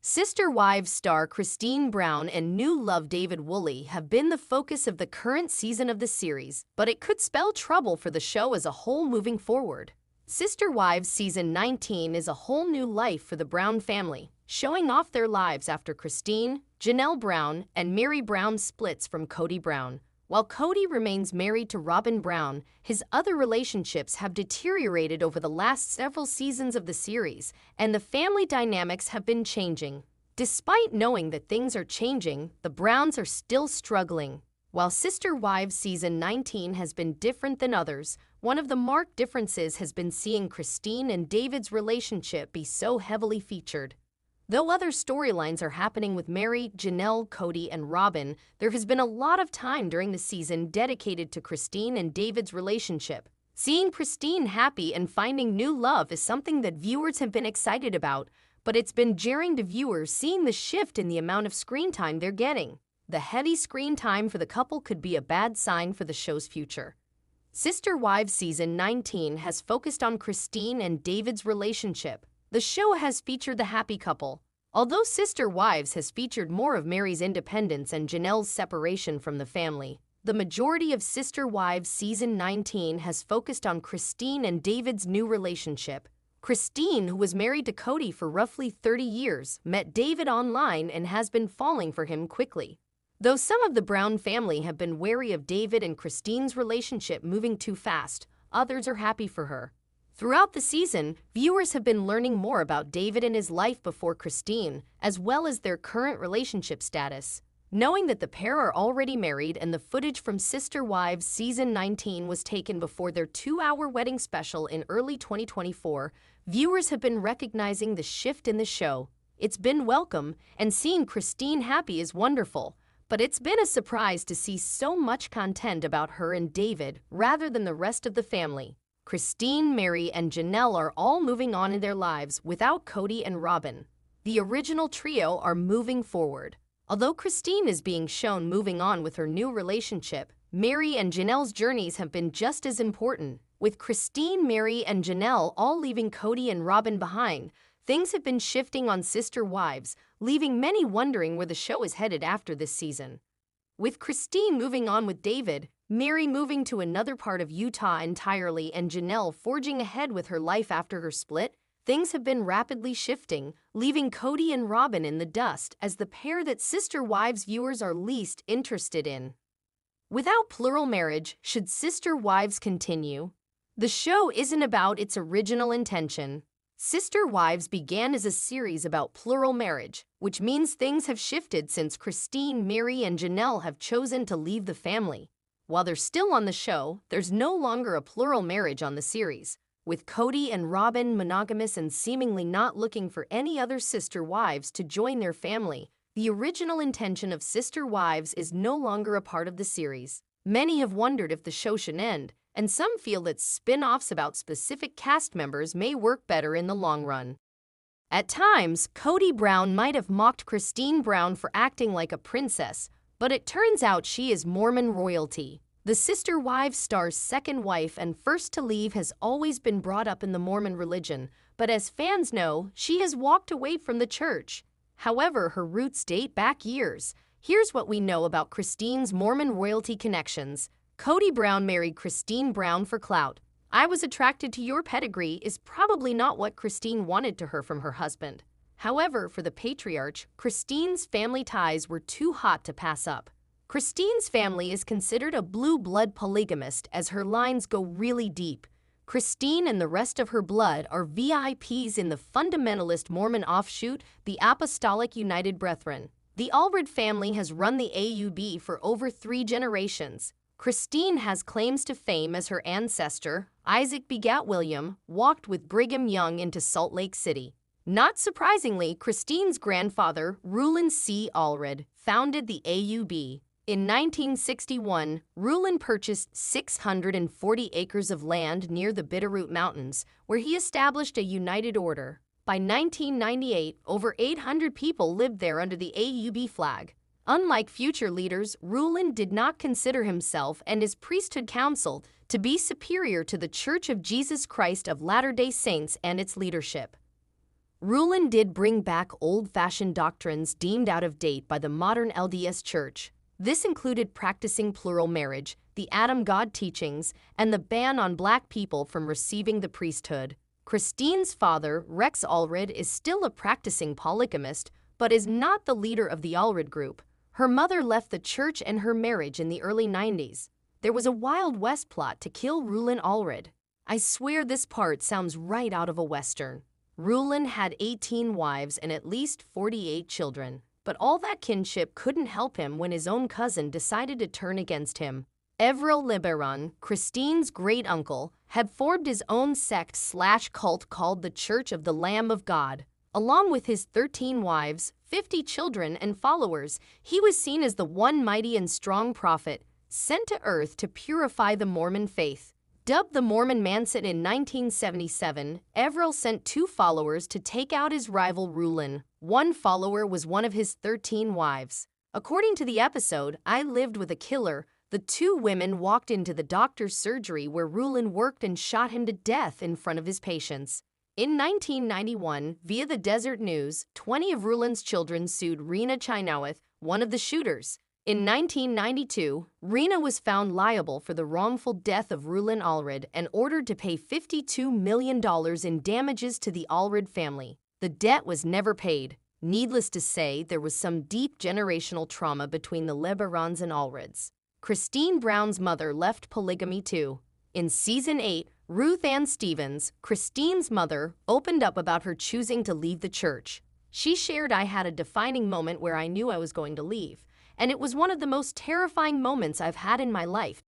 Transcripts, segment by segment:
Sister Wives star Christine Brown and new love David Woolley have been the focus of the current season of the series, but it could spell trouble for the show as a whole moving forward. Sister Wives Season 19 is a whole new life for the Brown family, showing off their lives after Christine, Janelle Brown, and Mary Brown splits from Kody Brown. While Kody remains married to Robin Brown, his other relationships have deteriorated over the last several seasons of the series, and the family dynamics have been changing. Despite knowing that things are changing, the Browns are still struggling. While Sister Wives Season 19 has been different than others, one of the marked differences has been seeing Christine and David's relationship be so heavily featured. Though other storylines are happening with Mary, Janelle, Kody, and Robin, there has been a lot of time during the season dedicated to Christine and David's relationship. Seeing Christine happy and finding new love is something that viewers have been excited about, but it's been jarring to viewers seeing the shift in the amount of screen time they're getting. The heavy screen time for the couple could be a bad sign for the show's future. Sister Wives Season 19 has focused on Christine and David's relationship. The show has featured the happy couple, although Sister Wives has featured more of Mary's independence and Janelle's separation from the family. The majority of Sister Wives Season 19 has focused on Christine and David's new relationship. Christine, who was married to Kody for roughly 30 years, met David online and has been falling for him quickly. Though some of the Brown family have been wary of David and Christine's relationship moving too fast, others are happy for her. Throughout the season, viewers have been learning more about David and his life before Christine, as well as their current relationship status. Knowing that the pair are already married and the footage from Sister Wives Season 19 was taken before their 2-hour wedding special in early 2024, viewers have been recognizing the shift in the show. It's been welcome, and seeing Christine happy is wonderful, but it's been a surprise to see so much content about her and David rather than the rest of the family. Christine, Mary, and Janelle are all moving on in their lives without Kody and Robin. The original trio are moving forward. Although Christine is being shown moving on with her new relationship, Mary and Janelle's journeys have been just as important. With Christine, Mary, and Janelle all leaving Kody and Robin behind, things have been shifting on Sister Wives, leaving many wondering where the show is headed after this season. With Christine moving on with David, Mary moving to another part of Utah entirely, and Janelle forging ahead with her life after her split, things have been rapidly shifting, leaving Kody and Robin in the dust as the pair that Sister Wives viewers are least interested in. Without plural marriage, should Sister Wives continue? The show isn't about its original intention. Sister Wives began as a series about plural marriage, which means things have shifted since Christine, Mary, and Janelle have chosen to leave the family. While they're still on the show, there's no longer a plural marriage on the series, with Kody and Robin monogamous and seemingly not looking for any other sister wives to join their family. The original intention of Sister Wives is no longer a part of the series. Many have wondered if the show should end, and some feel that spin-offs about specific cast members may work better in the long run. At times, Kody Brown might have mocked Christine Brown for acting like a princess, but it turns out she is Mormon royalty. The Sister Wives star's second wife and first to leave has always been brought up in the Mormon religion, but as fans know, she has walked away from the church. However, her roots date back years. Here's what we know about Christine's Mormon royalty connections. Kody Brown married Christine Brown for clout. "I was attracted to your pedigree" is probably not what Christine wanted to her from her husband. However, for the patriarch, Christine's family ties were too hot to pass up. Christine's family is considered a blue-blood polygamist as her lines go really deep. Christine and the rest of her blood are VIPs in the fundamentalist Mormon offshoot, the Apostolic United Brethren. The Allred family has run the AUB for over 3 generations. Christine has claims to fame as her ancestor, Isaac begat William, walked with Brigham Young into Salt Lake City. Not surprisingly, Christine's grandfather, Reuel C. Allred, founded the AUB. In 1961, Reuel purchased 640 acres of land near the Bitterroot Mountains, where he established a united order. By 1998, over 800 people lived there under the AUB flag. Unlike future leaders, Reuel did not consider himself and his priesthood council to be superior to the Church of Jesus Christ of Latter-day Saints and its leadership. Rulin did bring back old-fashioned doctrines deemed out of date by the modern LDS Church. This included practicing plural marriage, the Adam God teachings, and the ban on black people from receiving the priesthood. Christine's father, Rex Allred, is still a practicing polygamist, but is not the leader of the Allred group. Her mother left the church and her marriage in the early 90s. There was a Wild West plot to kill Rulin Allred. I swear this part sounds right out of a Western. Rulin had 18 wives and at least 48 children, but all that kinship couldn't help him when his own cousin decided to turn against him. Evril Liberon, Christine's great-uncle, had formed his own sect/cult called the Church of the Lamb of God. Along with his 13 wives, 50 children, and followers, he was seen as the one mighty and strong prophet sent to earth to purify the Mormon faith. Dubbed the Mormon Manson in 1977, Evril sent 2 followers to take out his rival Rulin. One follower was one of his 13 wives. According to the episode, I Lived with a Killer, the 2 women walked into the doctor's surgery where Rulin worked and shot him to death in front of his patients. In 1991, via the Desert News, 20 of Rulin's children sued Rena Chinoweth, one of the shooters. In 1992, Rena was found liable for the wrongful death of Rulin Allred and ordered to pay $52 million in damages to the Allred family. The debt was never paid. Needless to say, there was some deep generational trauma between the Liberons and Allreds. Christine Brown's mother left polygamy too. In Season 8, Ruth Ann Stevens, Christine's mother, opened up about her choosing to leave the church. She shared, "I had a defining moment where I knew I was going to leave, and it was one of the most terrifying moments I've had in my life.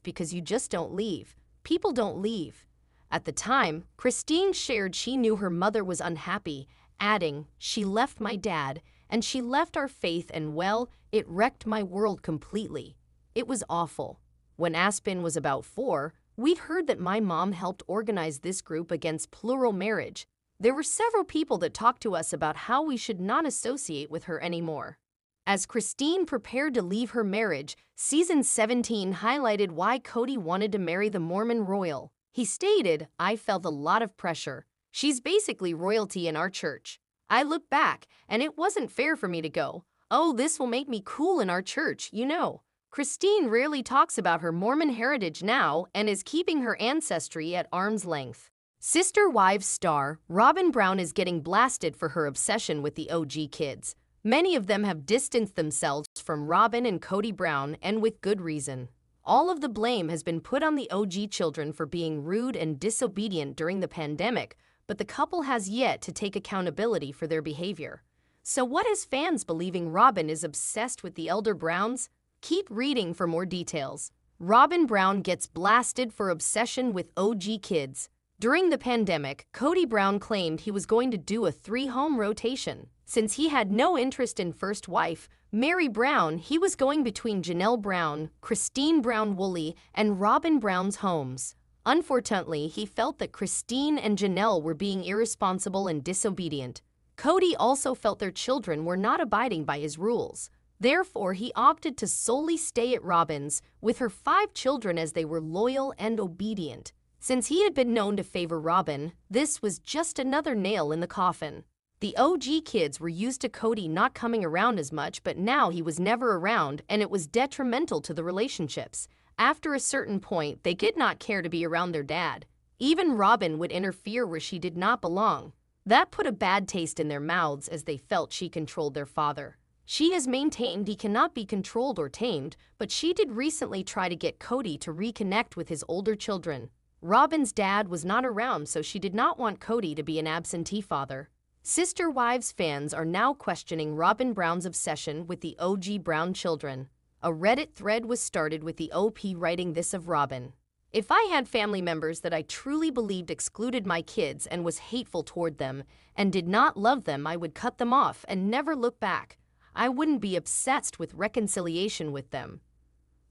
Because you just don't leave. People don't leave." At the time, Christine shared she knew her mother was unhappy, adding, "She left my dad, and she left our faith, and well, it wrecked my world completely. It was awful." When Aspen was about 4, we'd heard that my mom helped organize this group against plural marriage. There were several people that talked to us about how we should not associate with her anymore. As Christine prepared to leave her marriage, Season 17 highlighted why Kody wanted to marry the Mormon royal. He stated, "I felt a lot of pressure. She's basically royalty in our church. I look back, and it wasn't fair for me to go, oh, this will make me cool in our church, you know." Christine rarely talks about her Mormon heritage now and is keeping her ancestry at arm's length. Sister Wives star Robin Brown is getting blasted for her obsession with the OG kids. Many of them have distanced themselves from Robin and Kody Brown, and with good reason. All of the blame has been put on the OG children for being rude and disobedient during the pandemic, but the couple has yet to take accountability for their behavior. So what has fans believing Robin is obsessed with the elder Browns? Keep reading for more details. Robin Brown gets blasted for obsession with OG kids. During the pandemic, Kody Brown claimed he was going to do a 3-home rotation. Since he had no interest in first wife, Mary Brown, he was going between Janelle Brown, Christine Brown Woolley, and Robin Brown's homes. Unfortunately, he felt that Christine and Janelle were being irresponsible and disobedient. Kody also felt their children were not abiding by his rules. Therefore, he opted to solely stay at Robin's with her 5 children as they were loyal and obedient. Since he had been known to favor Robin, this was just another nail in the coffin. The OG kids were used to Kody not coming around as much, but now he was never around, and it was detrimental to the relationships. After a certain point, they did not care to be around their dad. Even Robin would interfere where she did not belong. That put a bad taste in their mouths as they felt she controlled their father. She has maintained he cannot be controlled or tamed, but she did recently try to get Kody to reconnect with his older children. Robin's dad was not around, so she did not want Kody to be an absentee father. Sister Wives fans are now questioning Robin Brown's obsession with the OG Brown children. A Reddit thread was started with the OP writing this of Robin. "If I had family members that I truly believed excluded my kids and was hateful toward them and did not love them, I would cut them off and never look back. I wouldn't be obsessed with reconciliation with them."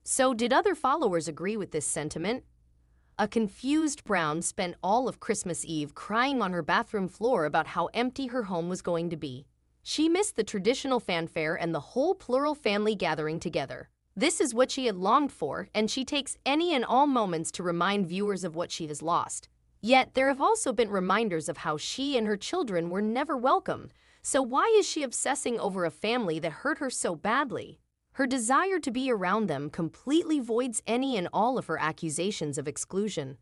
So did other followers agree with this sentiment? A confused Brown spent all of Christmas Eve crying on her bathroom floor about how empty her home was going to be. She missed the traditional fanfare and the whole plural family gathering together. This is what she had longed for, and she takes any and all moments to remind viewers of what she has lost. Yet, there have also been reminders of how she and her children were never welcome. So why is she obsessing over a family that hurt her so badly? Her desire to be around them completely voids any and all of her accusations of exclusion,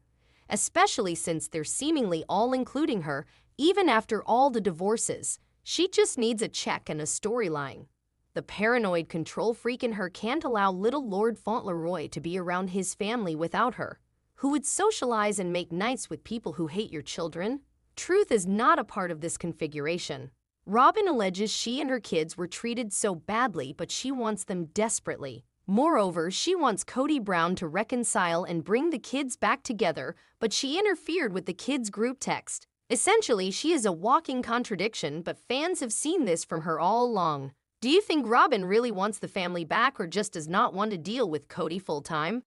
especially since they're seemingly all including her, even after all the divorces. She just needs a check and a storyline. The paranoid control freak in her can't allow little Lord Fauntleroy to be around his family without her. Who would socialize and make nice with people who hate your children? Truth is not a part of this configuration. Robin alleges she and her kids were treated so badly, but she wants them desperately. Moreover, she wants Kody Brown to reconcile and bring the kids back together, but she interfered with the kids' group text. Essentially, she is a walking contradiction, but fans have seen this from her all along. Do you think Robin really wants the family back or just does not want to deal with Kody full-time?